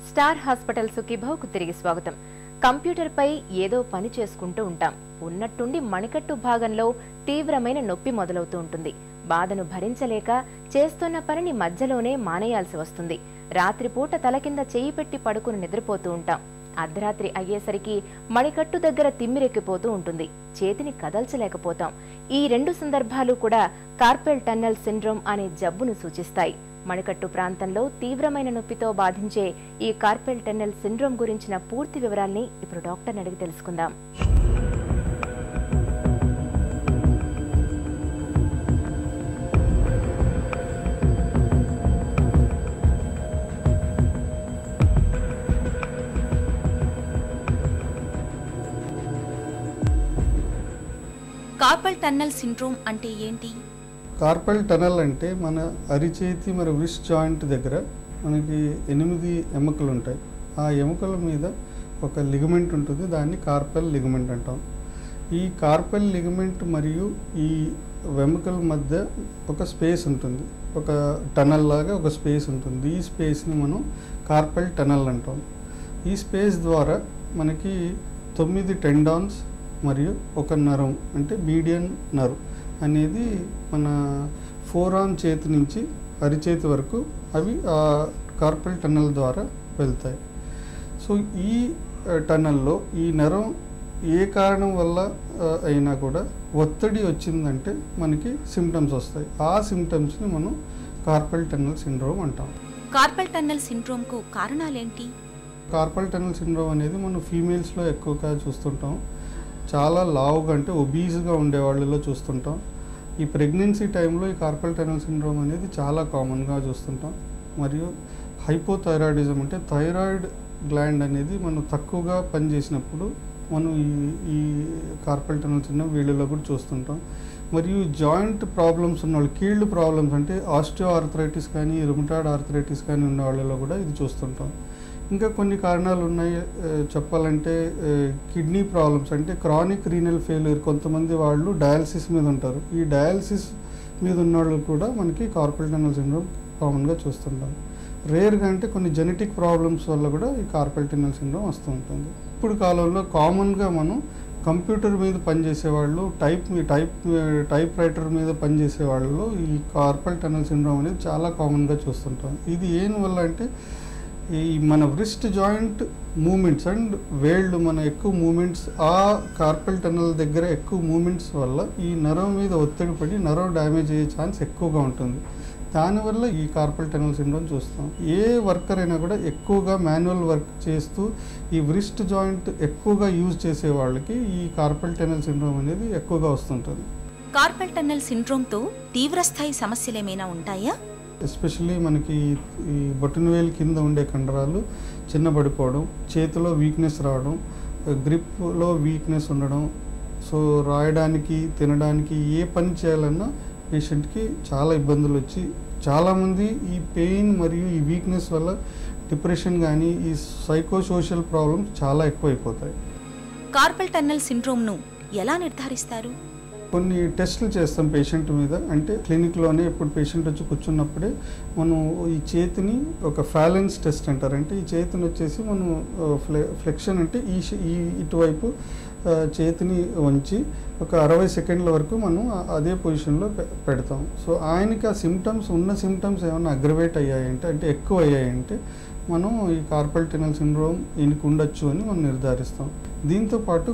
Star hospital సుఖీభావ్కు తిరిగి స్వాగతం. కంప్యూటర్పై ఏదో పని చేసుకుంటూ ఉంటాం. ఉన్నట్టుండి మణికట్టు భాగంలో తీవ్రమైన నొప్పి మొదలవుతూ ఉంటుంది. బాధను భరించలేక చేస్తున్న పనిని మధ్యలోనే మానేయాల్సి వస్తుంది. రాత్రిపూట తల కింద చెయ్యి పెట్టి పడుకుని నిద్రపోతూ ఉంటాం. అర్ధరాత్రి అయ్యేసరికి మణికట్టు దగ్గర తిమ్మిరెక్కిపోతూ ఉంటుంది. చేతిని కదల్చలేకపోతాం. ఈ రెండు సందర్భాలు కూడా కార్పెల్ టన్నెల్ సిండ్రోమ్ అనే జబ్బును సూచిస్తాయి. మణికట్టు ప్రాంతంలో తీవ్రమైన నొప్పితో బాధించే ఈ కార్పెల్ టన్నెల్ సిండ్రోమ్ గురించిన పూర్తి వివరాల్ని ఇప్పుడు డాక్టర్ని అడిగి తెలుసుకుందాం. కార్పల్ టన్నెల్ సిండ్రోమ్ అంటే ఏంటి? కార్పల్ టనల్ అంటే మన అరిచేతి మరి వ్రిస్ట్ జాయింట్ దగ్గర మనకి 8 ఎముకలు ఉంటాయి. ఆ ఎముకల మీద ఒక లిగమెంట్ ఉంటుంది. దాన్ని కార్పల్ లిగమెంట్ అంటాం. ఈ కార్పల్ లిగమెంట్ మరియు ఈ వెముకల మధ్య ఒక స్పేస్ ఉంటుంది. ఒక టనల్ లాగా ఒక స్పేస్ ఉంటుంది. ఈ స్పేస్ని మనం కార్పల్ టనల్ అంటాం. ఈ స్పేస్ ద్వారా మనకి 9 టెండాన్స్ మరియు ఒక నరం అంటే మీడియన్ నర్వ్ అనేది మన ఫోరార్మ్ చేతి నుంచి అరిచేతి వరకు అవి ఆ కార్పల్ టన్నల్ ద్వారా వెళ్తాయి. సో ఈ టన్నల్లో ఈ నరం ఏ కారణం వల్ల అయినా కూడా ఒత్తిడి వచ్చిందంటే మనకి సిమ్టమ్స్ వస్తాయి. ఆ సిమ్టమ్స్ని మనం కార్పల్ టన్నెల్ సిండ్రోమ్ అంటాం. కార్పల్ టన్నెల్ సిండ్రోమ్కు కారణాలేంటి? కార్పల్ టన్నెల్ సిండ్రోమ్ అనేది మనం ఫీమేల్స్లో ఎక్కువగా చూస్తుంటాం. చాలా లావుగా అంటే ఒబీస్గా ఉండే వాళ్ళలో చూస్తుంటాం. ఈ ప్రెగ్నెన్సీ టైంలో ఈ కార్పల్ టన్నెల్ సిండ్రోమ్ అనేది చాలా కామన్గా చూస్తుంటాం. మరియు హైపోథైరాయిడిజం అంటే థైరాయిడ్ గ్లాండ్ అనేది మనం తక్కువగా పనిచేసినప్పుడు మనం ఈ కార్పల్ టన్నెల్ సిండ్రోమ్ వీళ్ళలో కూడా చూస్తుంటాం. మరియు జాయింట్ ప్రాబ్లమ్స్ ఉన్న వాళ్ళు, కీళ్ళు ప్రాబ్లమ్స్ అంటే ఆస్టియో ఆర్థరైటిస్ కానీ రుమటాయిడ్ ఆర్థరైటిస్ కానీ ఉన్న వాళ్ళలో కూడా ఇది చూస్తుంటాం. ఇంకా కొన్ని కారణాలు ఉన్నాయి చెప్పాలంటే కిడ్నీ ప్రాబ్లమ్స్ అంటే క్రానిక్ రీనల్ ఫెయిల్యూర్. కొంతమంది వాళ్ళు డయాలసిస్ మీద ఉంటారు. ఈ డయాలసిస్ మీద ఉన్న వాళ్ళు కూడా మనకి కార్పల్ టన్నెల్ సిండ్రోమ్ కామన్గా చూస్తుంటాం. రేర్గా అంటే కొన్ని జెనెటిక్ ప్రాబ్లమ్స్ వల్ల కూడా ఈ కార్పల్ టన్నెల్ సిండ్రోమ్ వస్తూ ఉంటుంది. ఇప్పుడు కాలంలో కామన్గా మనం కంప్యూటర్ మీద పనిచేసేవాళ్ళు, టైప్ రైటర్ మీద పనిచేసే వాళ్ళు ఈ కార్పల్ టన్నెల్ సిండ్రోమ్ అనేది చాలా కామన్గా చూస్తుంటాం. ఇది ఏం వల్ల అంటే ఈ మన వ్రిస్ట్ జాయింట్ మూమెంట్స్ అండ్ వేళ్ళు మన ఎక్కువ మూమెంట్స్ ఆ కార్పల్ టన్నెల్ దగ్గర ఎక్కువ మూమెంట్స్ వల్ల ఈ నరం మీద ఒత్తిడి పడి నరం డ్యామేజ్ అయ్యే ఛాన్స్ ఎక్కువగా ఉంటుంది. దానివల్ల ఈ కార్పల్ టన్నెల్ సిండ్రోమ్ చూస్తాం. ఏ వర్కర్ అయినా కూడా ఎక్కువగా మాన్యువల్ వర్క్ చేస్తూ ఈ వ్రిస్ట్ జాయింట్ ఎక్కువగా యూజ్ చేసే వాళ్ళకి ఈ కార్పల్ టన్నెల్ సిండ్రోమ్ అనేది ఎక్కువగా వస్తుంటుంది. కార్పల్ టన్నెల్ సిండ్రోమ్తో తీవ్రస్థాయి సమస్యలు ఏమైనా ఉంటాయా? ఎస్పెషల్లీ మనకి ఈ బొటనవేలు కింద ఉండే కండరాలు చిన్నబడిపోవడం, చేతిలో వీక్నెస్ రావడం, గ్రిప్లో వీక్నెస్ ఉండడం, సో రాయడానికి తినడానికి ఏ పని చేయాలన్నా పేషెంట్కి చాలా ఇబ్బందులు వచ్చి చాలామంది ఈ పెయిన్ మరియు ఈ వీక్నెస్ వల్ల డిప్రెషన్ కానీ ఈ సైకోసోషల్ ప్రాబ్లమ్స్ చాలా ఎక్కువైపోతాయి. కార్పల్ టన్నెల్ సిండ్రోమ్ను ఎలా నిర్ధారిస్తారు? కొన్ని టెస్టులు చేస్తాం పేషెంట్ మీద. అంటే క్లినిక్లోనే ఇప్పుడు పేషెంట్ వచ్చి కూర్చున్నప్పుడే మనం ఈ చేతిని ఒక ఫ్యాలెన్స్ టెస్ట్ అంటారు. అంటే ఈ చేతిని వచ్చేసి మనం ఫ్లెక్షన్ అంటే ఈ ఇటువైపు చేతిని వంచి ఒక 60 సెకండ్ల వరకు మనం అదే పొజిషన్లో పెడతాం. సో ఆయనకి ఆ సిమ్టమ్స్ ఏమైనా అగ్రవేట్ అయ్యాయంటే అంటే ఎక్కువ అయ్యాయంటే మనం ఈ కార్పల్ టన్నెల్ సిండ్రోమ్ ఈయనకు ఉండొచ్చు అని మనం నిర్ధారిస్తాం. దీంతోపాటు